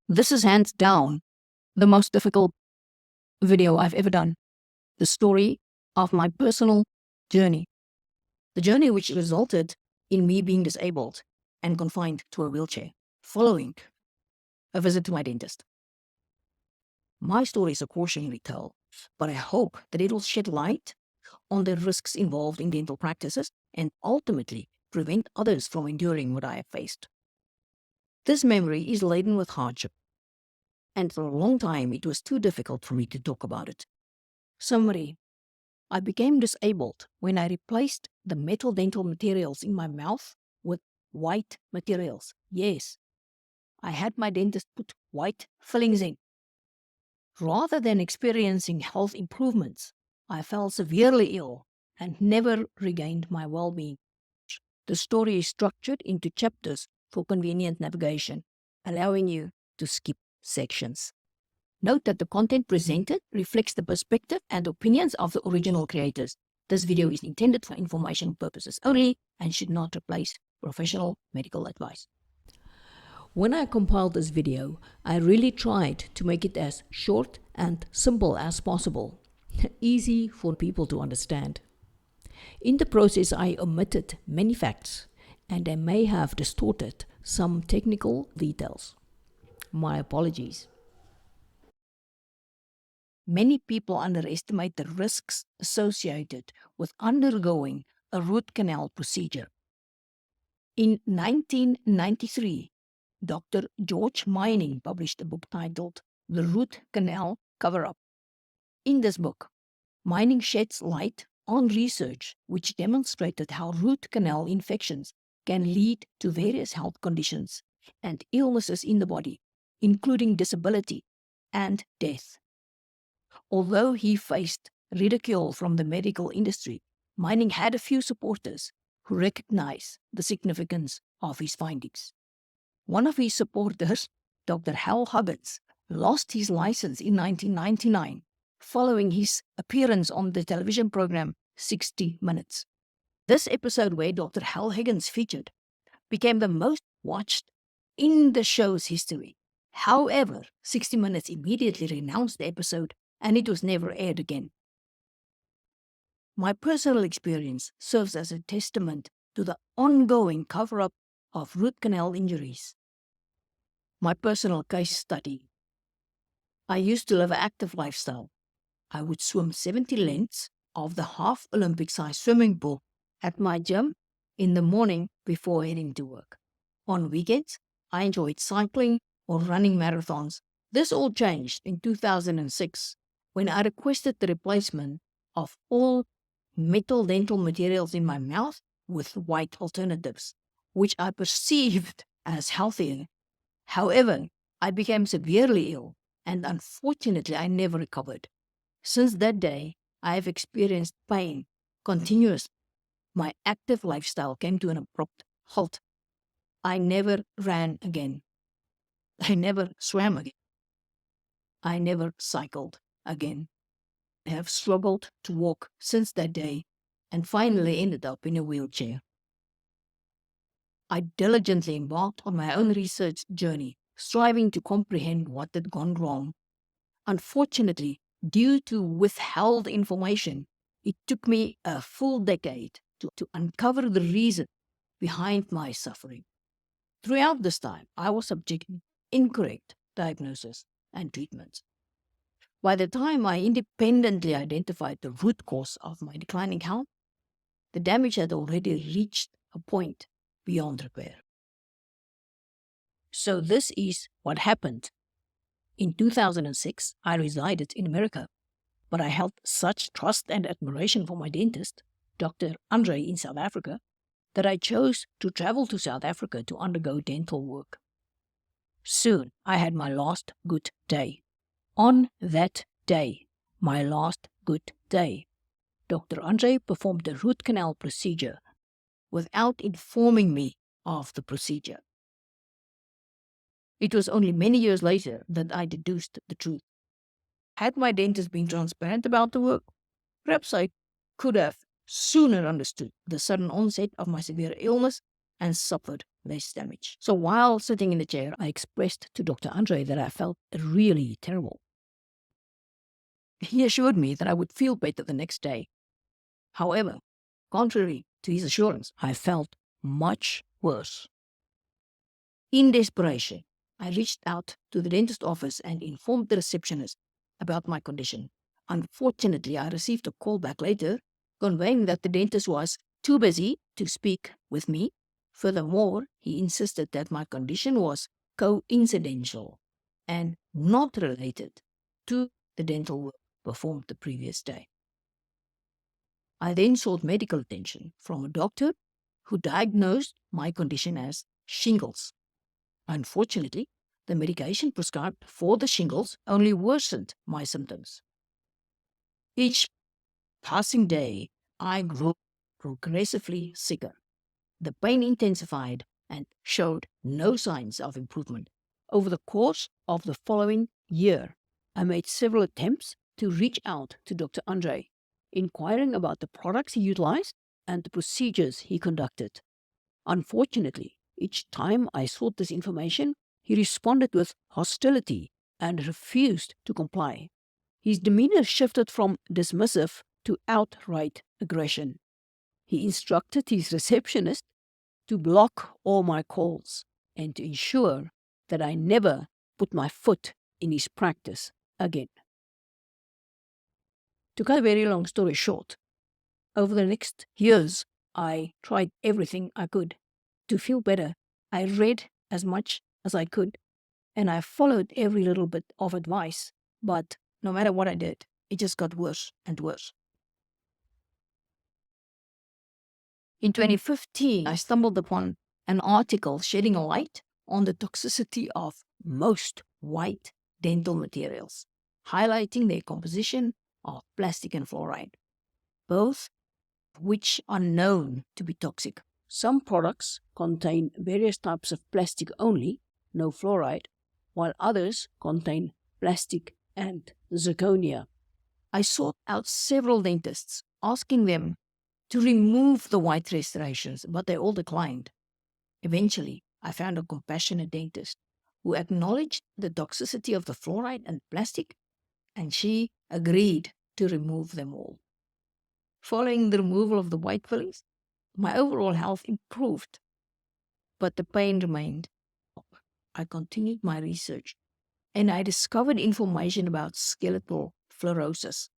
This is hands down the most difficult video I've ever done. The story of my personal journey. The journey which resulted in me being disabled and confined to a wheelchair following a visit to my dentist. My story is a cautionary tale, but I hope that it will shed light on the risks involved in dental practices and ultimately prevent others from enduring what I have faced. This memory is laden with hardship, and for a long time it was too difficult for me to talk about it. Summary: I became disabled when I replaced the metal dental materials in my mouth with white materials. Yes, I had my dentist put white fillings in. Rather than experiencing health improvements, I fell severely ill and never regained my well-being. The story is structured into chapters for convenient navigation, allowing you to skip sections. Note that the content presented reflects the perspective and opinions of the original creators. This video is intended for informational purposes only and should not replace professional medical advice. When I compiled this video, I really tried to make it as short and simple as possible, easy for people to understand. In the process, I omitted many facts, and I may have distorted some technical details. My apologies. Many people underestimate the risks associated with undergoing a root canal procedure. In 1993, Dr. George Mining published a book titled The Root Canal Cover-Up. In this book, Mining sheds light on research which demonstrated how root canal infections can lead to various health conditions and illnesses in the body, including disability and death. Although he faced ridicule from the medical industry, Mining had a few supporters who recognized the significance of his findings. One of his supporters, Dr. Hal Huggins, lost his license in 1999 following his appearance on the television program 60 Minutes. This episode, where Dr. Hal Huggins featured, became the most watched in the show's history. However, 60 Minutes immediately renounced the episode and it was never aired again. My personal experience serves as a testament to the ongoing cover-up of root canal injuries. My personal case study. I used to live an active lifestyle. I would swim 70 lengths of the half Olympic-sized swimming pool at my gym in the morning before heading to work. On weekends, I enjoyed cycling or running marathons. This all changed in 2006 when I requested the replacement of all metal dental materials in my mouth with white alternatives, which I perceived as healthier. However, I became severely ill and unfortunately I never recovered. Since that day, I have experienced pain continuously. My active lifestyle came to an abrupt halt. I never ran again. I never swam again. I never cycled again. I have struggled to walk since that day and finally ended up in a wheelchair. I diligently embarked on my own research journey, striving to comprehend what had gone wrong. Unfortunately, due to withheld information, it took me a full decade to uncover the reason behind my suffering. Throughout this time, I was subjected to incorrect diagnosis and treatments. By the time I independently identified the root cause of my declining health, the damage had already reached a point beyond repair. So this is what happened. In 2006, I resided in America, but I held such trust and admiration for my dentist, Dr. Andre in South Africa, that I chose to travel to South Africa to undergo dental work. Soon, I had my last good day. On that day, my last good day, Dr. Andre performed the root canal procedure without informing me of the procedure. It was only many years later that I deduced the truth. Had my dentist been transparent about the work, perhaps I could have sooner understood the sudden onset of my severe illness and suffered less damage. So while sitting in the chair, I expressed to Dr. Andre that I felt really terrible. He assured me that I would feel better the next day. However, contrary to his assurance, I felt much worse. In desperation, I reached out to the dentist office and informed the receptionist about my condition. Unfortunately, I received a call back later conveying that the dentist was too busy to speak with me. Furthermore, he insisted that my condition was coincidental and not related to the dental work performed the previous day. I then sought medical attention from a doctor who diagnosed my condition as shingles. Unfortunately, the medication prescribed for the shingles only worsened my symptoms. Each passing day, I grew progressively sicker. The pain intensified and showed no signs of improvement. Over the course of the following year, I made several attempts to reach out to Dr. Andre, inquiring about the products he utilized and the procedures he conducted. Unfortunately, each time I sought this information, he responded with hostility and refused to comply. His demeanor shifted from dismissive to outright aggression. He instructed his receptionist to block all my calls and to ensure that I never put my foot in his practice again. To cut a very long story short, over the next years, I tried everything I could to feel better. I read as much as I could, and I followed every little bit of advice, but no matter what I did, it just got worse and worse. In 2015, I stumbled upon an article shedding a light on the toxicity of most white dental materials, highlighting their composition of plastic and fluoride, both of which are known to be toxic. Some products contain various types of plastic only, no fluoride, while others contain plastic and zirconia. I sought out several dentists, asking them to remove the white restorations, but they all declined. Eventually, I found a compassionate dentist who acknowledged the toxicity of the fluoride and plastic, and she agreed to remove them all. Following the removal of the white fillings, my overall health improved, but the pain remained. I continued my research, and I discovered information about skeletal fluorosis.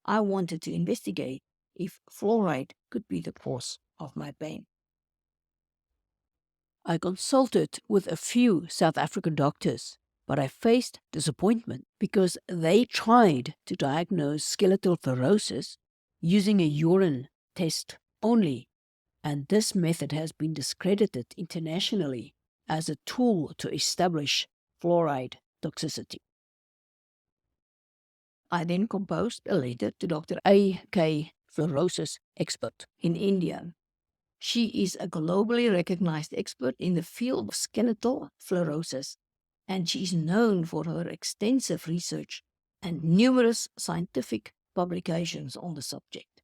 I wanted to investigate if fluoride could be the cause of my pain. I consulted with a few South African doctors, but I faced disappointment because they tried to diagnose skeletal fluorosis using a urine test only, and this method has been discredited internationally as a tool to establish fluoride toxicity. I then composed a letter to Dr. A.K. fluorosis expert in India. She is a globally recognized expert in the field of skeletal fluorosis, and she is known for her extensive research and numerous scientific publications on the subject.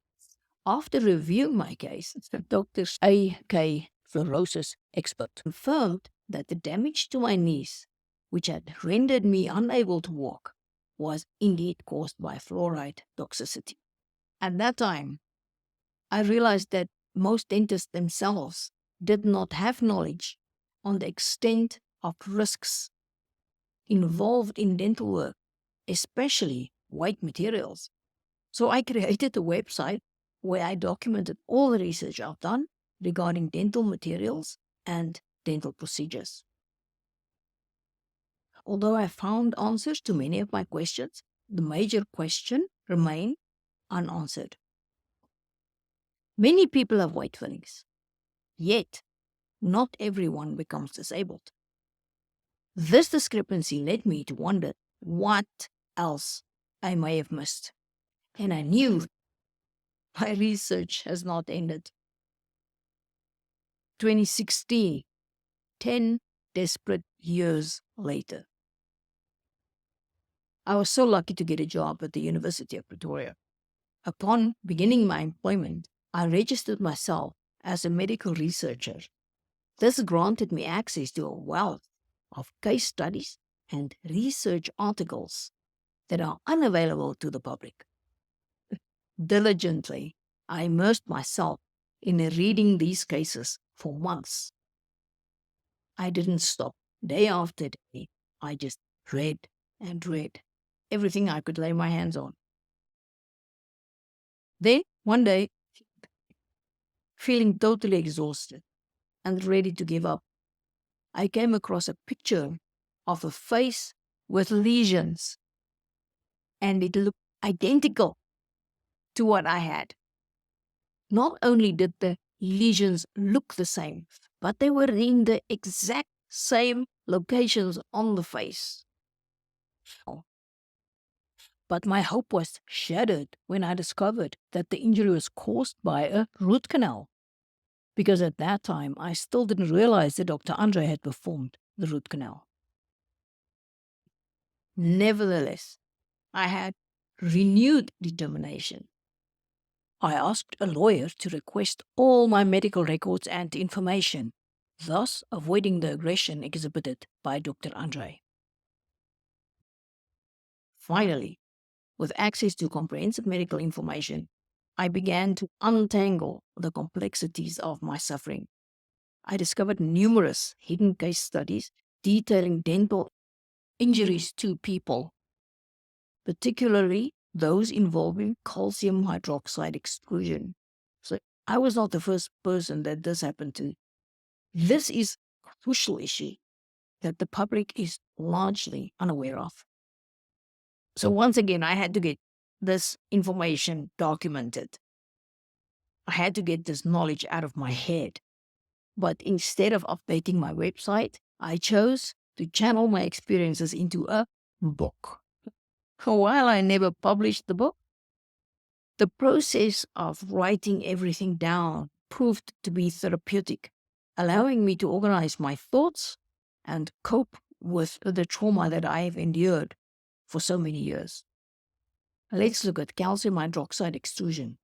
After reviewing my case, Dr. A.K. fluorosis expert confirmed that the damage to my knees, which had rendered me unable to walk, was indeed caused by fluoride toxicity. At that time, I realized that most dentists themselves did not have knowledge on the extent of risks involved in dental work, especially white materials. So I created a website where I documented all the research I've done regarding dental materials and dental procedures. Although I found answers to many of my questions, the major question remained unanswered. Many people have white fillings, yet not everyone becomes disabled. This discrepancy led me to wonder what else I may have missed, and I knew my research has not ended. 2016, 10 desperate years later. I was so lucky to get a job at the University of Pretoria. Upon beginning my employment, I registered myself as a medical researcher. This granted me access to a wealth of case studies and research articles that are unavailable to the public. Diligently, I immersed myself in reading these cases for months. I didn't stop. Day after day, I just read and read everything I could lay my hands on. Then, one day, feeling totally exhausted and ready to give up, I came across a picture of a face with lesions, and it looked identical to what I had. Not only did the lesions look the same, but they were in the exact same locations on the face. But my hope was shattered when I discovered that the injury was caused by a root canal. Because at that time, I still didn't realize that Dr. Andre had performed the root canal. Nevertheless, I had renewed determination. I asked a lawyer to request all my medical records and information, thus avoiding the aggression exhibited by Dr. Andre. Finally, with access to comprehensive medical information, I began to untangle the complexities of my suffering. I discovered numerous hidden case studies detailing dental injuries to people, particularly those involving calcium hydroxide extrusion. So I was not the first person that this happened to. This is a crucial issue that the public is largely unaware of. So once again, I had to get this information documented. I had to get this knowledge out of my head. But instead of updating my website, I chose to channel my experiences into a book. While I never published the book, the process of writing everything down proved to be therapeutic, allowing me to organize my thoughts and cope with the trauma that I have endured for so many years. Let's look at calcium hydroxide extrusion.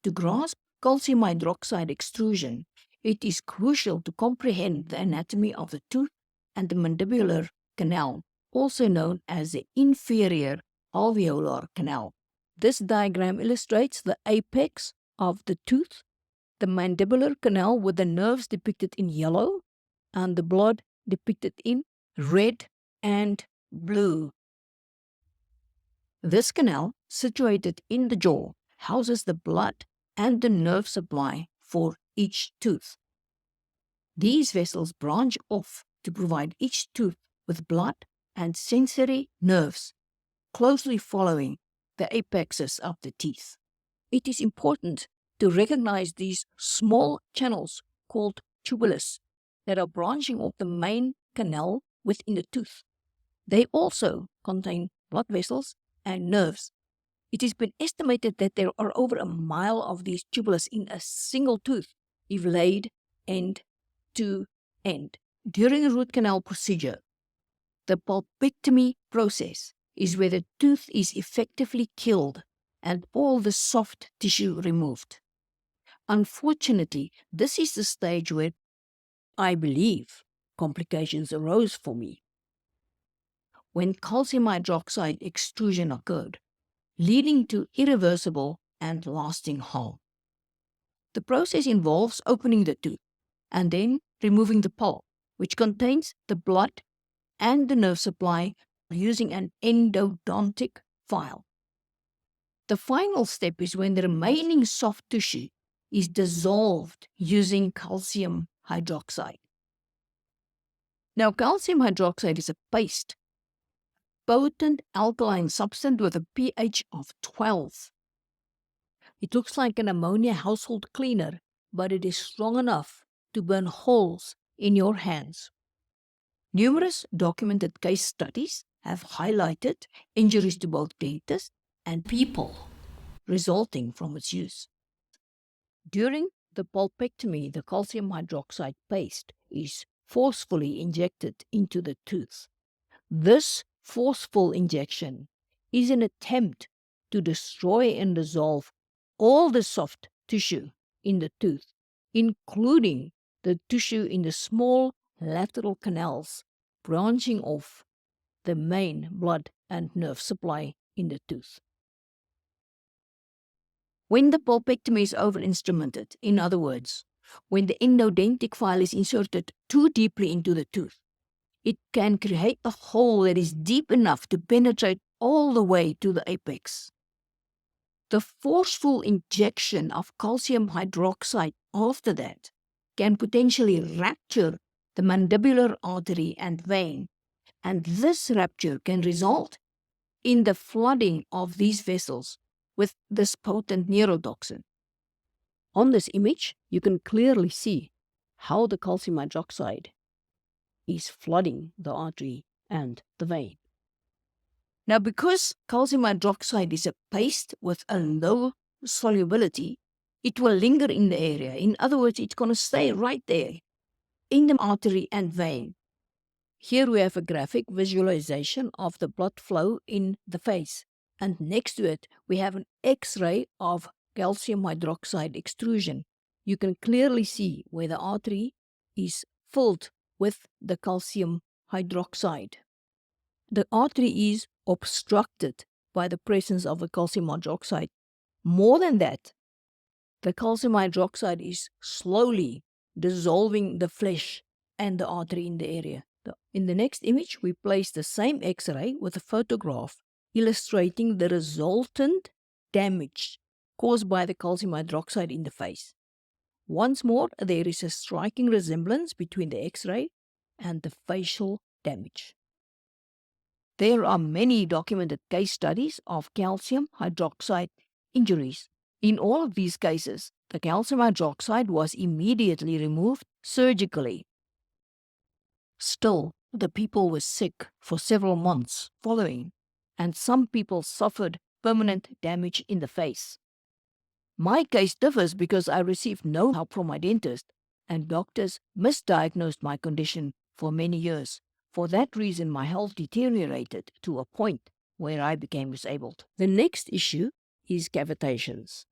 To grasp calcium hydroxide extrusion, it is crucial to comprehend the anatomy of the tooth and the mandibular canal, also known as the inferior alveolar canal. This diagram illustrates the apex of the tooth, the mandibular canal with the nerves depicted in yellow, and the blood depicted in red and blue. This canal, situated in the jaw, houses the blood and the nerve supply for each tooth. These vessels branch off to provide each tooth with blood and sensory nerves, closely following the apexes of the teeth. It is important to recognize these small channels called tubules that are branching off the main canal within the tooth. They also contain blood vessels and nerves. It has been estimated that there are over a mile of these tubules in a single tooth if laid end to end. During a root canal procedure, the pulpectomy process is where the tooth is effectively killed and all the soft tissue removed. Unfortunately, this is the stage where I believe complications arose for me. When calcium hydroxide extrusion occurred, leading to irreversible and lasting harm. The process involves opening the tooth and then removing the pulp, which contains the blood and the nerve supply, using an endodontic file. The final step is when the remaining soft tissue is dissolved using calcium hydroxide. Now, calcium hydroxide is a paste, potent alkaline substance with a pH of 12. It looks like an ammonia household cleaner, but it is strong enough to burn holes in your hands. Numerous documented case studies have highlighted injuries to both dentists and people resulting from its use. During the pulpectomy, the calcium hydroxide paste is forcefully injected into the tooth. This forceful injection is an attempt to destroy and dissolve all the soft tissue in the tooth including the tissue in the small lateral canals branching off the main blood and nerve supply in the tooth. When the pulpectomy is over-instrumented, in other words, when the endodontic file is inserted too deeply into the tooth, it can create a hole that is deep enough to penetrate all the way to the apex. The forceful injection of calcium hydroxide after that can potentially rupture the mandibular artery and vein, and this rupture can result in the flooding of these vessels with this potent neurotoxin. On this image, you can clearly see how the calcium hydroxide is flooding the artery and the vein. Now, because calcium hydroxide is a paste with a low solubility, it will linger in the area. In other words, it's going to stay right there in the artery and vein. Here we have a graphic visualization of the blood flow in the face. And next to it, we have an X-ray of calcium hydroxide extrusion. You can clearly see where the artery is filled with the calcium hydroxide. The artery is obstructed by the presence of the calcium hydroxide. More than that, the calcium hydroxide is slowly dissolving the flesh and the artery in the area. In the next image, we place the same X-ray with a photograph illustrating the resultant damage caused by the calcium hydroxide in the face. Once more, there is a striking resemblance between the X-ray and the facial damage. There are many documented case studies of calcium hydroxide injuries. In all of these cases, the calcium hydroxide was immediately removed surgically. Still, the people were sick for several months following, and some people suffered permanent damage in the face. My case differs because I received no help from my dentist, and doctors misdiagnosed my condition for many years. For that reason, my health deteriorated to a point where I became disabled. The next issue is cavitations.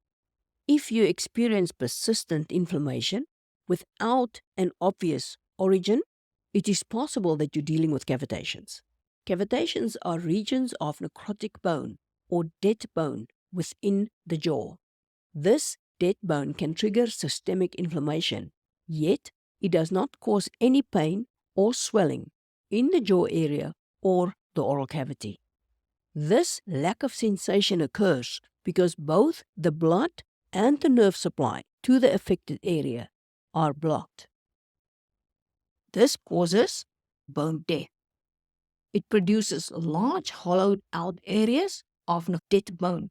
If you experience persistent inflammation without an obvious origin, it is possible that you're dealing with cavitations. Cavitations are regions of necrotic bone or dead bone within the jaw. This dead bone can trigger systemic inflammation, yet it does not cause any pain or swelling in the jaw area or the oral cavity. This lack of sensation occurs because both the blood and the nerve supply to the affected area are blocked. This causes bone death. It produces large hollowed out areas of dead bone.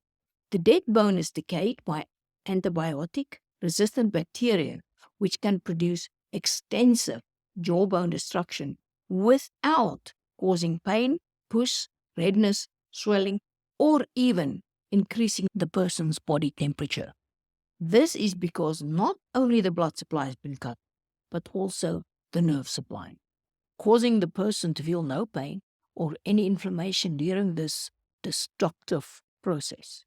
The dead bone is decayed by antibiotic-resistant bacteria, which can produce extensive jawbone destruction without causing pain, pus, redness, swelling, or even increasing the person's body temperature. This is because not only the blood supply has been cut, but also the nerve supply, causing the person to feel no pain or any inflammation during this destructive process.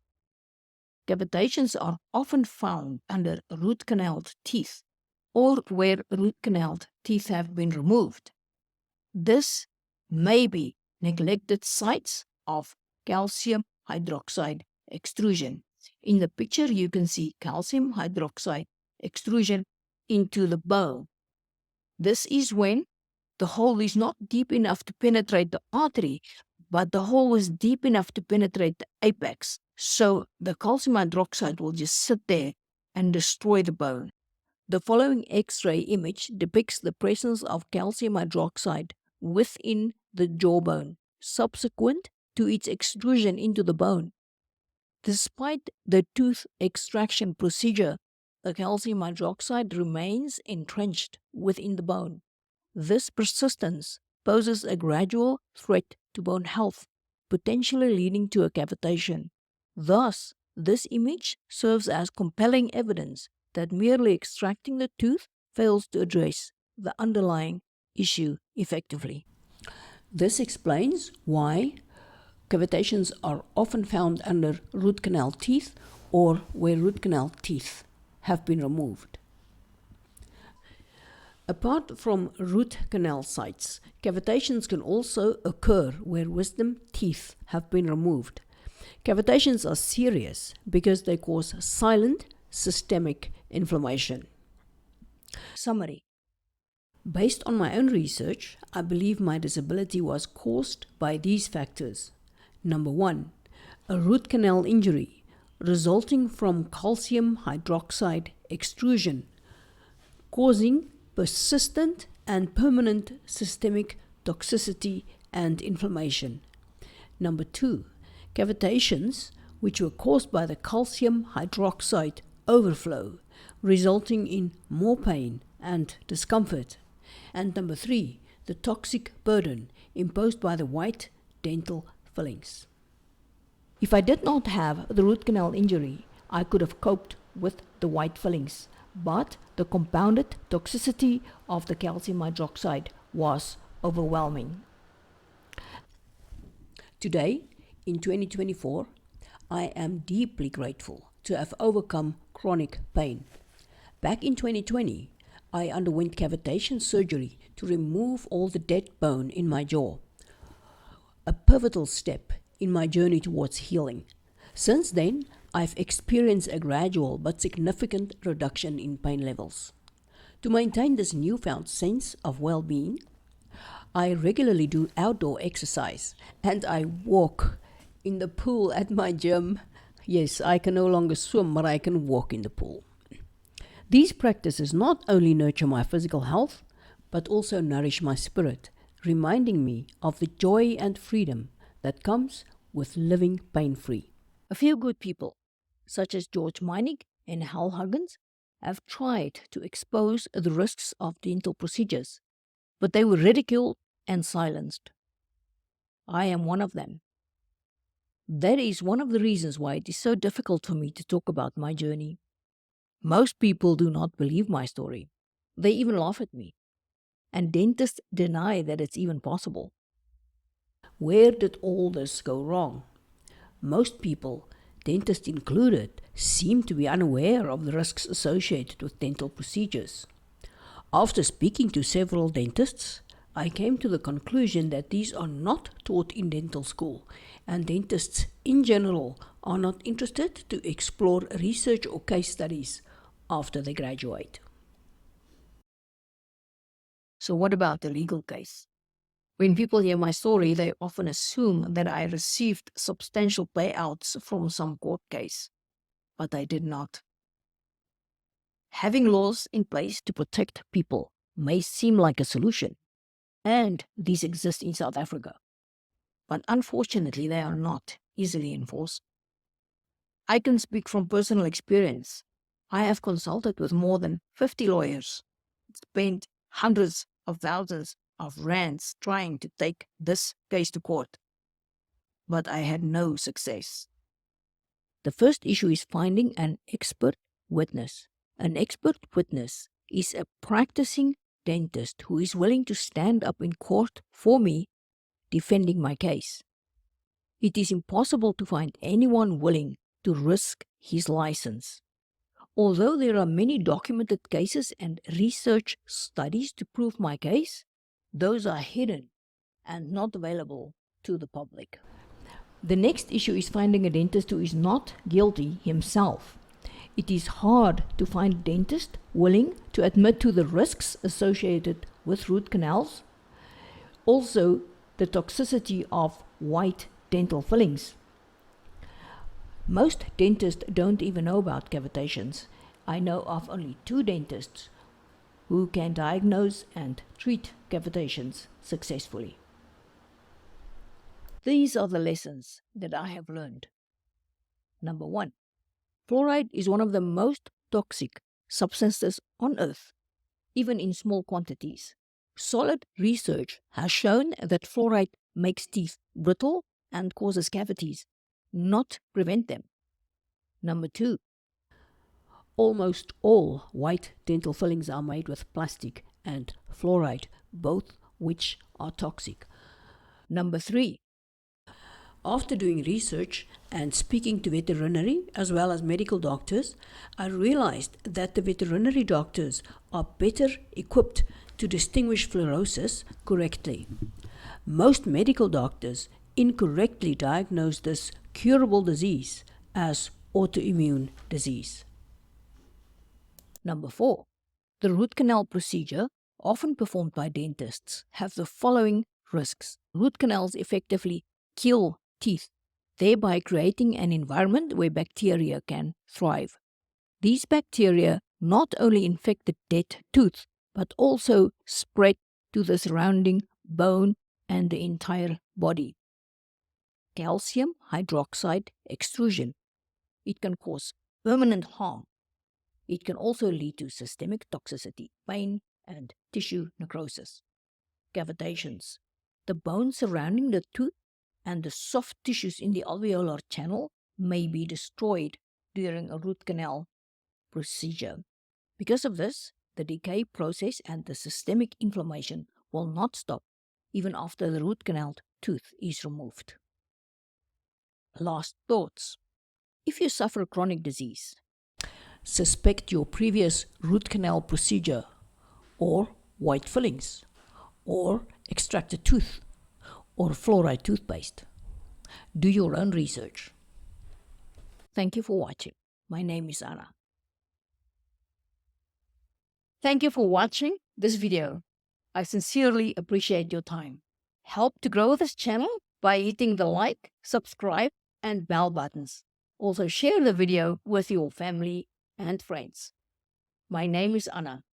Cavitations are often found under root canal teeth or where root canal teeth have been removed. This may be neglected sites of calcium hydroxide extrusion. In the picture, you can see calcium hydroxide extrusion into the bone. This is when the hole is not deep enough to penetrate the artery, but the hole is deep enough to penetrate the apex. So the calcium hydroxide will just sit there and destroy the bone. The following X-ray image depicts the presence of calcium hydroxide within the jawbone, subsequent to its extrusion into the bone. Despite the tooth extraction procedure, the calcium hydroxide remains entrenched within the bone. This persistence poses a gradual threat to bone health, potentially leading to a cavitation. Thus, this image serves as compelling evidence that merely extracting the tooth fails to address the underlying issue effectively. This explains why cavitations are often found under root canal teeth or where root canal teeth have been removed. Apart from root canal sites, cavitations can also occur where wisdom teeth have been removed. Cavitations are serious because they cause silent systemic inflammation. Summary. Based on my own research, I believe my disability was caused by these factors. Number 1, a root canal injury resulting from calcium hydroxide extrusion, causing persistent and permanent systemic toxicity and inflammation. Number 2, cavitations which were caused by the calcium hydroxide overflow, resulting in more pain and discomfort. And number 3, the toxic burden imposed by the white dental fillings. If I did not have the root canal injury, I could have coped with the white fillings, but the compounded toxicity of the calcium hydroxide was overwhelming. Today, in 2024, I am deeply grateful to have overcome chronic pain. Back in 2020, I underwent cavitation surgery to remove all the dead bone in my jaw, a pivotal step in my journey towards healing. Since then, I've experienced a gradual but significant reduction in pain levels. To maintain this newfound sense of well-being, I regularly do outdoor exercise and I walk in the pool at my gym. Yes, I can no longer swim, but I can walk in the pool. These practices not only nurture my physical health, but also nourish my spirit, reminding me of the joy and freedom that comes with living pain-free. A few good people, such as George Meinig and Hal Huggins, have tried to expose the risks of dental procedures, but they were ridiculed and silenced. I am one of them. That is one of the reasons why it is so difficult for me to talk about my journey. Most people do not believe my story. They even laugh at me. And dentists deny that it's even possible. Where did all this go wrong? Most people, dentists included, seem to be unaware of the risks associated with dental procedures. After speaking to several dentists, I came to the conclusion that these are not taught in dental school, and dentists in general are not interested to explore research or case studies after they graduate. So what about the legal case? When people hear my story, they often assume that I received substantial payouts from some court case, but I did not. Having laws in place to protect people may seem like a solution, and these exist in South Africa, but unfortunately they are not easily enforced. I can speak from personal experience. I have consulted with more than 50 lawyers, spent hundreds of thousands of rands trying to take this case to court, but I had no success. The first issue is finding an expert witness. An expert witness is a practicing dentist who is willing to stand up in court for me, defending my case. It is impossible to find anyone willing to risk his license. Although there are many documented cases and research studies to prove my case, those are hidden and not available to the public. The next issue is finding a dentist who is not guilty himself. It is hard to find a dentist willing to admit to the risks associated with root canals, also the toxicity of white dental fillings. Most dentists don't even know about cavitations. I know of only 2 dentists who can diagnose and treat cavitations successfully. These are the lessons that I have learned. Number 1, fluoride is one of the most toxic substances on Earth, even in small quantities. Solid research has shown that fluoride makes teeth brittle and causes cavities, not prevent them. Number 2, almost all white dental fillings are made with plastic and fluoride, both which are toxic. Number 3, After doing research and speaking to veterinary as well as medical doctors, I realized that the veterinary doctors are better equipped to distinguish fluorosis correctly. Most medical doctors incorrectly diagnose this curable disease as autoimmune disease. Number 4. The root canal procedure, often performed by dentists, have the following risks. Root canals effectively kill teeth, thereby creating an environment where bacteria can thrive. These bacteria not only infect the dead tooth, but also spread to the surrounding bone and the entire body. Calcium hydroxide extrusion. It can cause permanent harm. It can also lead to systemic toxicity, pain, and tissue necrosis. Cavitations. The bone surrounding the tooth and the soft tissues in the alveolar channel may be destroyed during a root canal procedure. Because of this, the decay process and the systemic inflammation will not stop even after the root canal tooth is removed. Last thoughts. If you suffer chronic disease, suspect your previous root canal procedure, or white fillings, or extracted tooth, or fluoride toothpaste. Do your own research. Thank you for watching. My name is Anna. Thank you for watching this video. I sincerely appreciate your time. Help to grow this channel by hitting the like, subscribe, and bell buttons. Also share the video with your family and friends. My name is Anna.